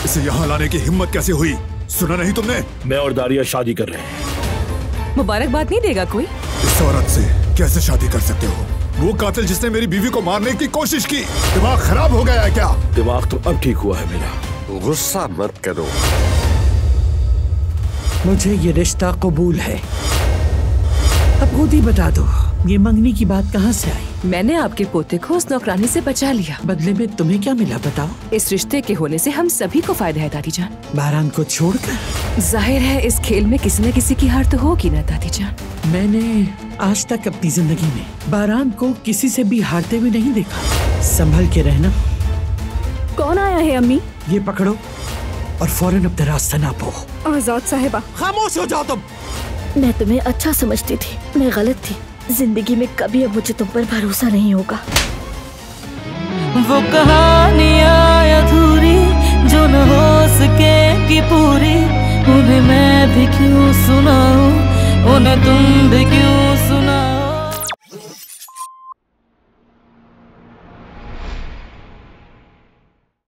इसे यहाँ लाने की हिम्मत कैसे हुई? सुना नहीं तुमने? मैं और दारिया शादी कर रहे हैं। मुबारकबाद नहीं देगा कोई? इस औरत से कैसे शादी कर सकते हो? वो कातिल जिसने मेरी बीवी को मारने की कोशिश की। दिमाग खराब हो गया है क्या? दिमाग तो अब ठीक हुआ है मेरा। गुस्सा मत करो। मुझे ये रिश्ता कबूल है। अब खुद ही बता दो, ये मंगनी की बात कहाँ से आई? मैंने आपके पोते को उस नौकरानी से बचा लिया। बदले में तुम्हें क्या मिला बताओ? इस रिश्ते के होने से हम सभी को फायदा है दादी जान। बारान को छोड़कर? जाहिर है इस खेल में किसी न किसी की हार तो होगी ना दादी जान। मैंने आज तक अपनी जिंदगी में बारान को किसी से भी हारते हुए नहीं देखा। संभल के रहना। कौन आया है अम्मी? ये पकड़ो और फौरन अपना रास्ता नापो। आजाद साहिबा। खामोश हो जाओ तुम। मैं तुम्हें अच्छा समझती थी, मैं गलत थी। जिंदगी में कभी अब मुझे तुम पर भरोसा नहीं होगा। वो कहानियाँ अधूरी जो न हो सकेगी पूरी, उन्हें मैं भी क्यों सुनाऊं, उन्हें तुम भी क्यों